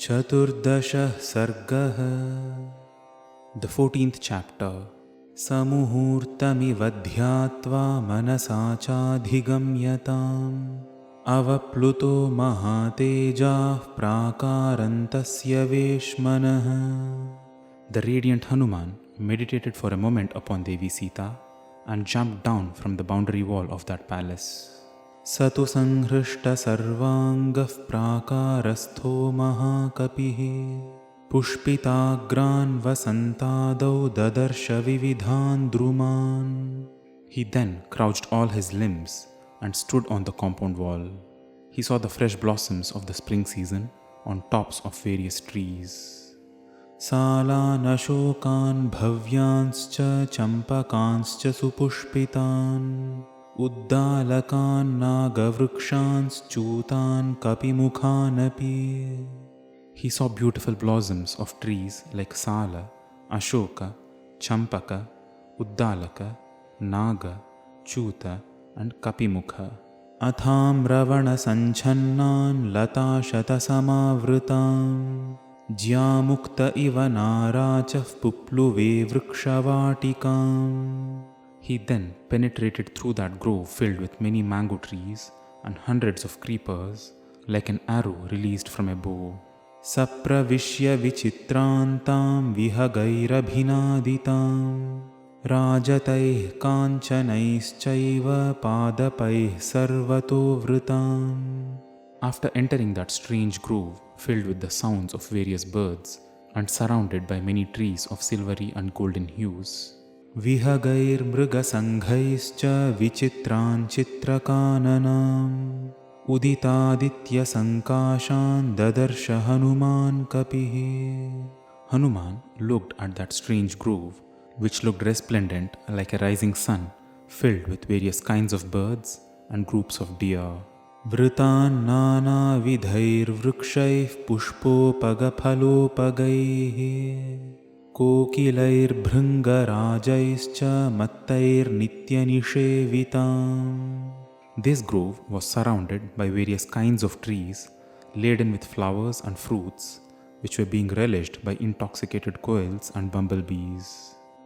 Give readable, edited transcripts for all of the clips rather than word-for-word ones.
Chaturdashah Sargah. The 14th chapter. Samuhurtamivadhyatva manasachaadhigamyatam avapluto mahatejah prakarantasya veshmanah. The radiant Hanuman meditated for a moment upon Devi Sita and jumped down from the boundary wall of that palace. Satu sanhrishta sarvangah prakarastho mahakapihi pushpitagran vasantadau dadarsha vividhan druman. He then crouched all his limbs and stood on the compound wall. He saw the fresh blossoms of the spring season on tops of various trees. Salan ashokan bhavyanscha champakanscha supushpitan uddalakan nagavrukshan chutan kapimukhanapi. He saw beautiful blossoms of trees like Sala, Ashoka, Champaka, Uddalaka, Naga, Chuta and Kapimukha. Atham ravana sanchannan lata shata samavritam jyamukta iva narachah pupluve vrikshavatikam. He then penetrated through that grove filled with many mango trees and hundreds of creepers, like an arrow released from a bow. Sapravishya vichitrantam vihaгаirabhinaditam rajataih kanchanaishchaiva padapaih sarvato vritam. After entering that strange grove filled with the sounds of various birds and surrounded by many trees of silvery and golden hues, Vihagair mrigasanghaischa vichitran chitrakananam uditaditya sankashan dadarsha Hanuman kapihi. Hanuman looked at that strange grove, which looked resplendent like a rising sun, filled with various kinds of birds and groups of deer. Vritan nana vidhair vrukshaiv pushpopagaphalopagai kokilair bhrangarajaischa mattair nityanishevitam. This grove was surrounded by various kinds of trees laden with flowers and fruits, which were being relished by intoxicated quails and bumblebees.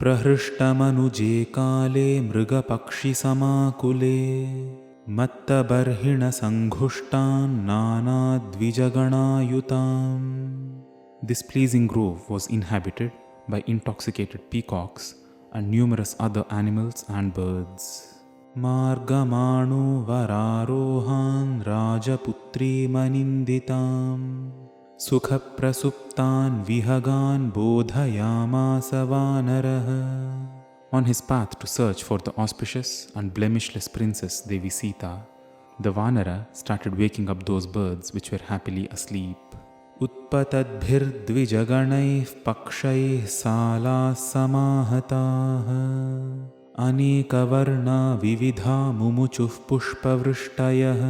Prahrishtamanuje kale mrigapakshi samakule mattabarhina sanghushtan nana dvijaganayutam. This pleasing grove was inhabited by intoxicated peacocks and numerous other animals and birds. Margamanu vararohan rajaputri maninditam sukha prasuptan vihagan bodhayamasa vanarah. On his path to search for the auspicious and blemishless princess Devi Sita, the Vanara started waking up those birds which were happily asleep. Utpatadbhir dvijaganaih pakshaih sala samahataah Anekavarna vividha mumuchuh pushpavrishtayah.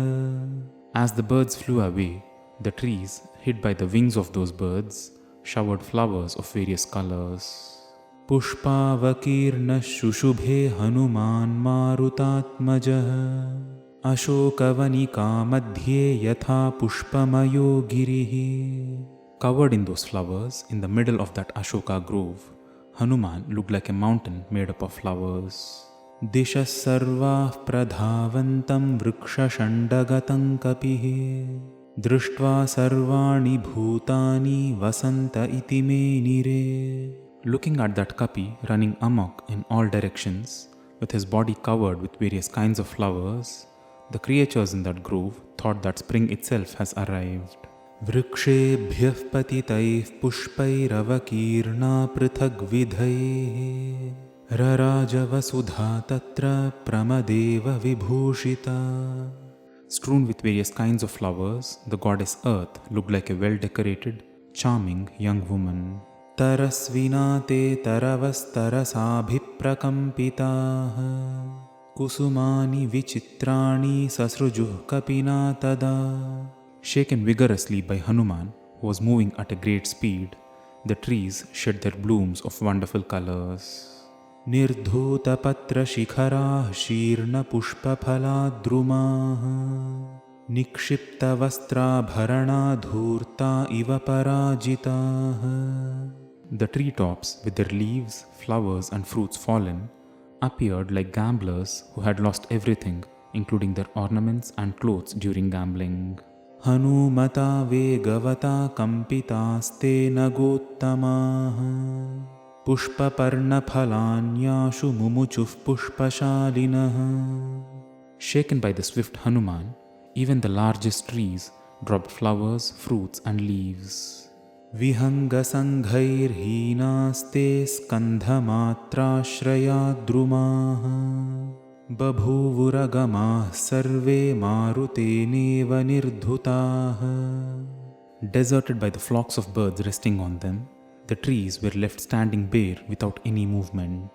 As the birds flew away, the trees, hid by the wings of those birds, showered flowers of various colors. Pushpavakirna shushubhe Hanuman marutatmajah Ashokavanika madhye yatha pushpamayo girihi. Covered in those flowers, in the middle of that Ashoka grove, Hanuman looked like a mountain made up of flowers. Disha sarvah pradhavantam vriksha shandagatam kapihi drishtva sarvani bhutani vasanta iti me nire. Looking at that kapi running amok in all directions, with his body covered with various kinds of flowers, the creatures in that grove thought that spring itself has arrived. Vrikshebhyah patitaih pushpairavakirna prithag vidhaih raraja vasudha tatra pramadeva vibhushita. Strewn with various kinds of flowers, the goddess Earth looked like a well-decorated, charming young woman. Tarasvina te taravastarasabhiprakampitaah kusumani vichitrani sasrujuh kapina tada. Shaken vigorously by Hanuman, who was moving at a great speed, the trees shed their blooms of wonderful colors. Nirdhuta patra shikharah shirna pushpa phaladrumaah nikshiptavastrabharana dhurta iva parajitaah. The treetops, with their leaves, flowers and fruits fallen, appeared like gamblers who had lost everything, including their ornaments and clothes during gambling. Hanumata vegavata kampitaste nagottamaah pushpaparnaphalanyashu mumuchuf pushpashalinah. Shaken by the swift Hanuman, even the largest trees dropped flowers, fruits and leaves. Vihangasanghairhinaste skandhamatrashrayadrumaah babhuvuragamah sarve maruteneva nirdhutaah. Deserted by the flocks of birds resting on them, the trees were left standing bare without any movement.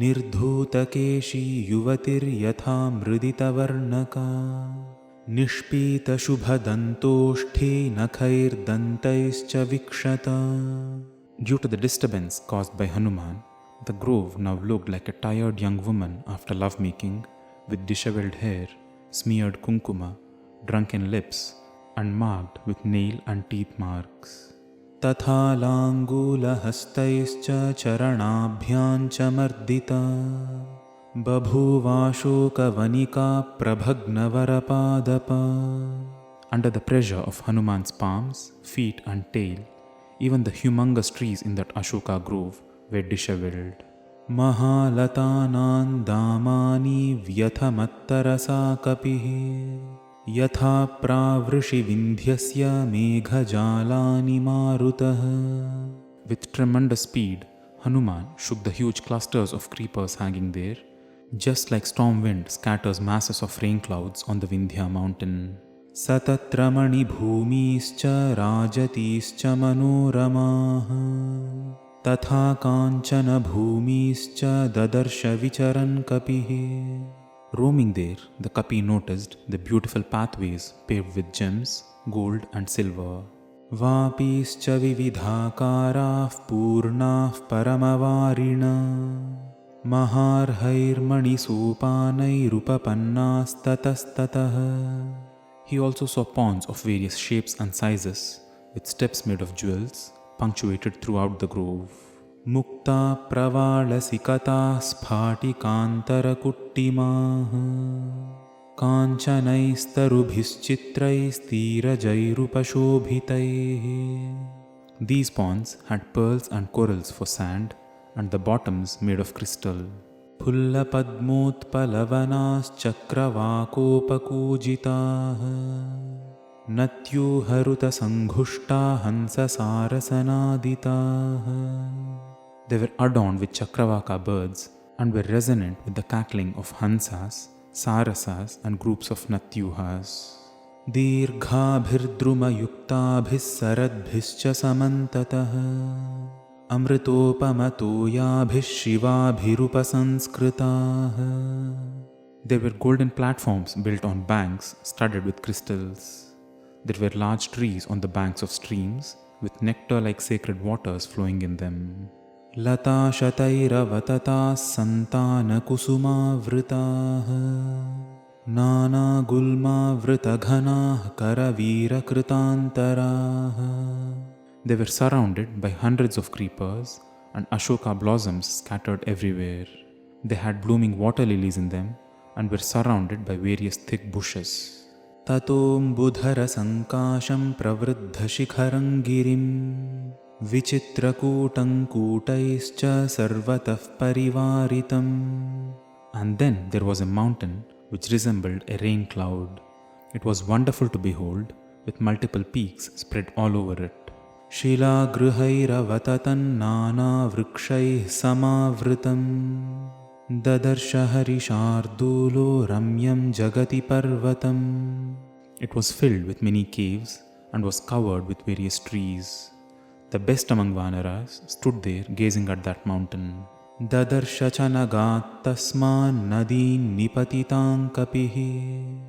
Nirdhutakeshi yuvatir yatha mriditavarnaka nishpita shubhadantoshthi nakhair dantaischa vikshata. Due to the disturbance caused by Hanuman, the grove now looked like a tired young woman after lovemaking, with disheveled hair, smeared kunkuma, drunken lips, and marked with nail and teeth marks. Tatha langulahastaischa charanabhyancha mardita babhuvashoka vanika prabhagnavarapadapa. Under the pressure of Hanuman's palms, feet and tail, even the humongous trees in that Ashoka grove were disheveled. Mahalatanam damani vyathamattarasa kapihi yatha pravrishi vindhyasya meghajalani marutah. With tremendous speed, Hanuman shook the huge clusters of creepers hanging there, just like storm wind scatters masses of rain clouds on the Vindhya mountain. Satatramani bhumischa rajatischa manoramaah tatha kanchana bhumischa dadarsha vicharan kapihi. Roaming there, the Kapi noticed the beautiful pathways paved with gems, gold and silver. Vapischa vividhakarah purnah paramavarina maharhairmani sopanairupapannastatatah. He also saw ponds of various shapes and sizes, with steps made of jewels, punctuated throughout the grove. Mukta pravalasikata sphatikantara kuttimaah kanchanaistarubischitra These ponds had pearls and corals for sand, and the bottoms made of crystal. Pulla padmotpalavanas chakravakopakujitaah natyu haruta sanghushta hansa sarasanaditaah. They were adorned with chakravaka birds and were resonant with the cackling of hansas, sarasas and groups of natyuhas. Dirghabhirdruma yuktabhis saradbhischa samantatah amritopamatoyabhis shivabhirupasanskritah. There were golden platforms built on banks studded with crystals. There were large trees on the banks of streams with nectar-like sacred waters flowing in them. Lata shatairavatatas santana kusuma vritaah nana gulma vritaghanah karavira kritantarah. They were surrounded by hundreds of creepers and Ashoka blossoms scattered everywhere. They had blooming water lilies in them and were surrounded by various thick bushes. Tatom budhara sankasham pravriddha shikharam girim vichitrakutam kutaischa sarvatah parivaritam. And then there was a mountain which resembled a rain cloud. It was wonderful to behold, with multiple peaks spread all over it. Shila gruhairavatan nana vrikshaih samavritam dadarsha harishardulo ramyam jagati parvatam. It was filled with many caves and was covered with various trees. The best among Vanaras stood there gazing at that mountain. Dadarsha chanagat tasman nadin nipatitan kapihi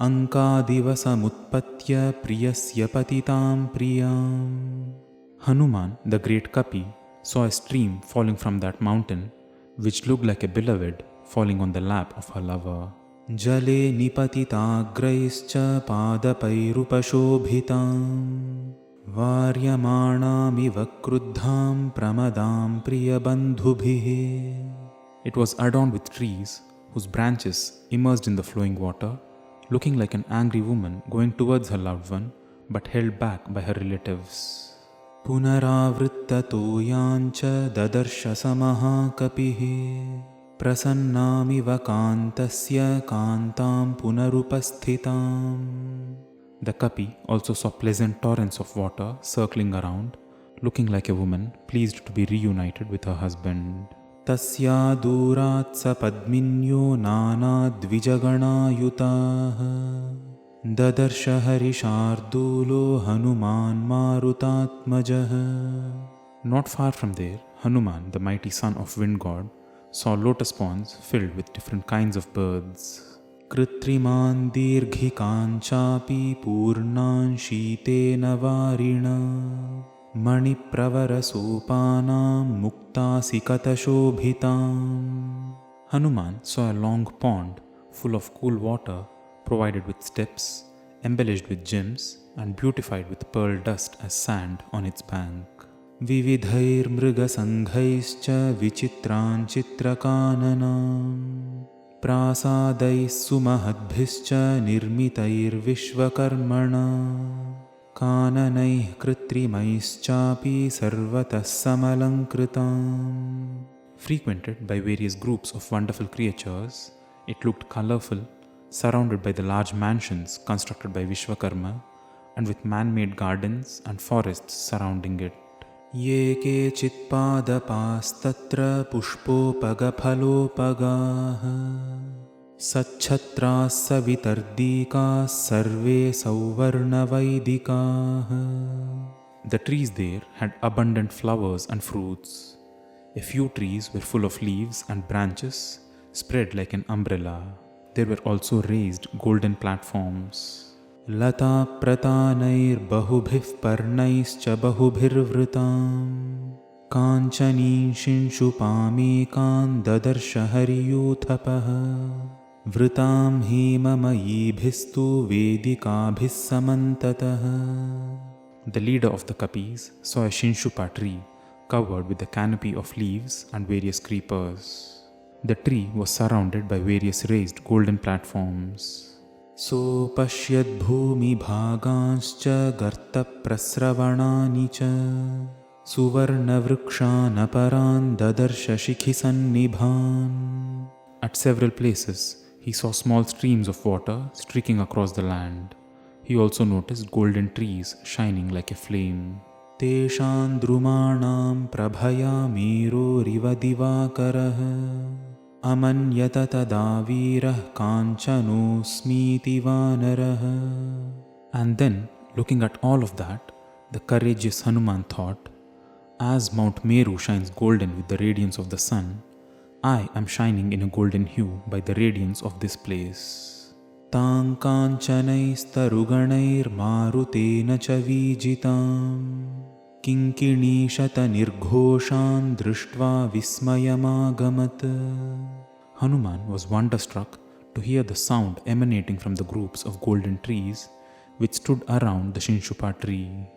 ankadivasamutpatya priyasya patitam priyam. Hanuman, the great Kapi, saw a stream falling from that mountain, which looked like a beloved falling on the lap of her lover. जले निपतिताग्रैश्च पादपैरुपशोभिताम् वार्यमाणामिव क्रुद्धां प्रमदां प्रियबन्धुभिः. It was adorned with trees whose branches immersed in the flowing water, looking like an angry woman going towards her loved one but held back by her relatives. Punaravrittato yancha dadarsh samahakapih prasannamiva kantasya kantam punarupasthitam. The kapi also saw pleasant torrents of water circling around, looking like a woman pleased to be reunited with her husband. Tasya durat sa padminyo nanadvijaganaayutah dadarsha harishardulo Hanuman marutatmajah. Not far from there, Hanuman, the mighty son of wind god, saw lotus ponds filled with different kinds of birds. Kritriman dirghikan chapi purnan sheetena varina Manipravarasopanam muktasikatashobhitam. Hanuman saw a long pond full of cool water provided with steps, embellished with gems and beautified with pearl dust as sand on its bank. Vividhair mrigasanghaischa vichitran chitrakananam prasadais sumahadbhischa nirmitair vishvakarmana Kananaih kritrimaischapi sarvatah samalankritam. Frequented by various groups of wonderful creatures, it looked colorful, surrounded by the large mansions constructed by Vishwakarma and with man-made gardens and forests surrounding it. Ye kechit padapastatra pushpopagaphalopagaa Sachhatras savitardika sarve sauvarnavaidikaah. The trees there had abundant flowers and fruits. A few trees were full of leaves and branches spread like an umbrella. There were also raised golden platforms. Lata pratanair bahubhif parnaischa bahubhirvritam Kanchani shinshupamekam dadarsha hariyuthapah Vritam hemamayi-bhistu vedikabhissamantatah. The leader of the Kapis saw a Shinshupa tree covered with a canopy of leaves and various creepers. The tree was surrounded by various raised golden platforms. So pashyad bhumi bhaganscha garta prasravanani cha suvarna vrikshana paran dadarsha shikhisannibhan. At several places, he saw small streams of water streaking across the land. He also noticed golden trees shining like a flame. Teshan drumanam prabhaya mero riva divakarah amanyata tadavirah kanchano smiti vanarah. And then, looking at all of that, the courageous Hanuman thought, as Mount Meru shines golden with the radiance of the sun, I am shining in a golden hue by the radiance of this place. Tang kanchanaistarugaнаир marutena cha vijitam kinkini shata nirghoshan drishtva vismayamagamat. Hanuman was wonderstruck to hear the sound emanating from the groups of golden trees which stood around the Shinshupa tree.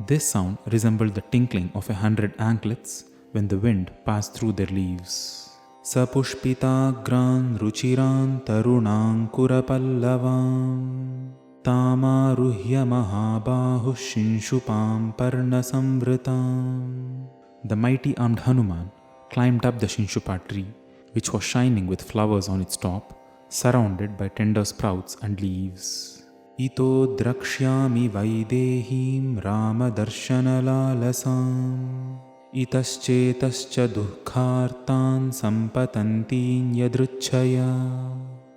This sound resembled the tinkling of 100 anklets when the wind passed through their leaves. Sapushpitagran ruchiran tarunankurapallavām tamaruhya mahabahu shinshupam parnasamvritam. The mighty armed Hanuman climbed up the Shinshupa tree, which was shining with flowers on its top, surrounded by tender sprouts and leaves. Ito drakshyami vaidehim ramadarshanalalasam Itaschetascha dukkhartan sampatantin yadruchaya.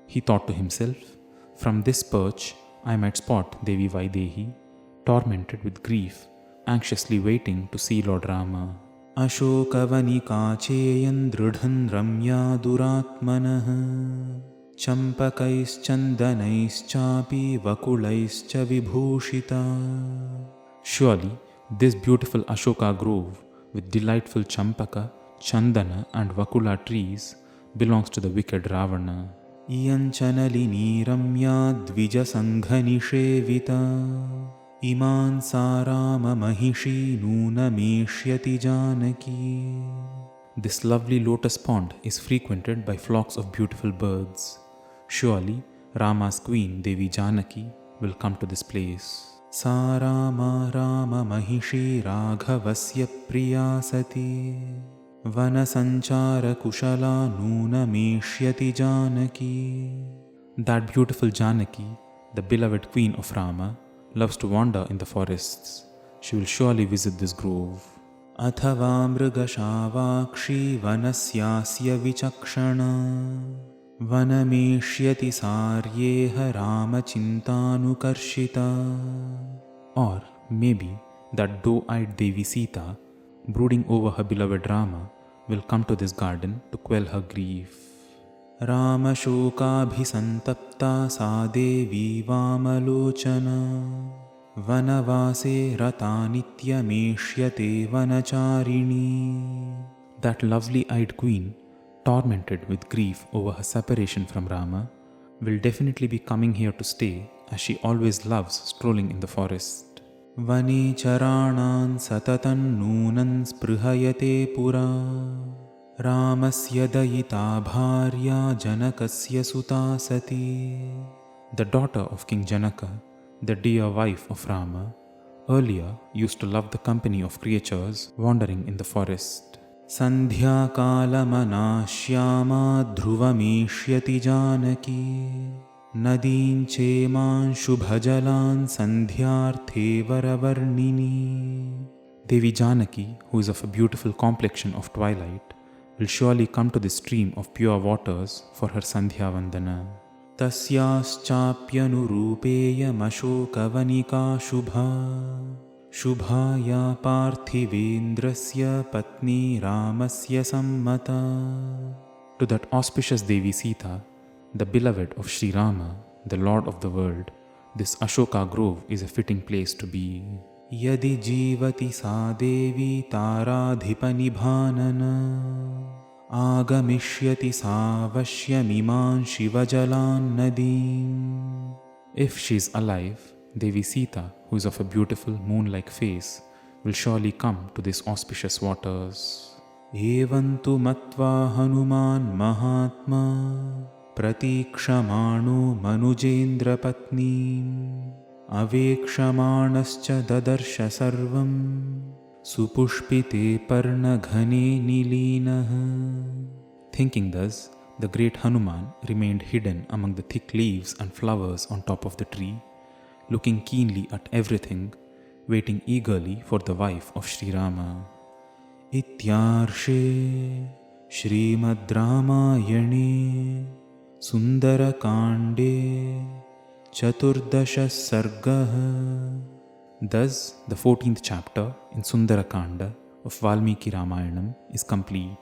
He thought to himself, from this perch I might spot Devi Vaidehi, tormented with grief, anxiously waiting to see Lord Rama. Ashoka vanikacheyan drudhan ramya duratmanah champakaischandanaischapi vakulaischa vibhushita. Surely this beautiful Ashoka grove with delightful champaka, chandana and vakula trees belongs to the wicked Ravana. इयञ्चनलिनी रम्या द्विजसङ्घनिषेविता इमान् सा राममहिषी नूनमेष्यति Janaki. This lovely lotus pond is frequented by flocks of beautiful birds. Surely Rama's queen Devi Janaki will come to this place. Sa Rama Rama Mahishi Raghavasya Priya Sati Vanasanchara Kushala Nunameshyati Janaki. That beautiful Janaki, the beloved queen of Rama, loves to wander in the forests. She will surely visit this grove. अथवा मृगशावाक्षी वनस्यास्य विचक्षणा वनमेष्यति सार्येह रामचिन्तानुकर्षिता. Or maybe that doe-eyed Devi Sita, brooding over her beloved Rama, will come to this garden to quell her grief. रामशोकाभिसन्तप्ता सा देवी वामलोचना वनवासे रता नित्यमेष्यते वनचारिणी. That lovely-eyed queen, tormented with grief over her separation from Rama, will definitely be coming here to stay, as she always loves strolling in the forest. Vane charanan satatan nunan sprihayate pura Ramasya dayita bharya janakasya suta sati. The daughter of King Janaka, the dear wife of Rama, earlier used to love the company of creatures wandering in the forest. Sandhya kalamana shyama dhruvameshyati janaki nadin cheman shubhajalan sandhyarthe varavarnini. Devi Janaki, who is of a beautiful complexion of twilight, will surely come to the stream of pure waters for her Sandhya Vandana. तस्याश्चाप्यनुरूपेयमशोकवनिका शुभा शुभाया पार्थिवेन्द्रस्य पत्नी रामस्य सम्मता. To that auspicious Devi Sita, the beloved of Sri Rama, the Lord of the world, this Ashoka grove is a fitting place to be. Yadi jivati sa devi taradhipanibhanana Agamishyati savashyamiman shivajalan nadim. If she is alive, Devi Sita, who is of a beautiful moon-like face, will surely come to these auspicious waters. Evantu matva Hanuman Mahatma Pratikshamano Manujendra Patnim Avekshamanascha Dadarsha Sarvam Supushpite Parna Ghane Nilinaha. Thinking thus, the great Hanuman remained hidden among the thick leaves and flowers on top of the tree, looking keenly at everything, waiting eagerly for the wife of Sri Rama. Ityarshe Srimad Ramayane Sundara Kande Chaturdasha Sarga. Thus, the 14th chapter in Sundara Kanda of Valmiki Ramayanam is complete.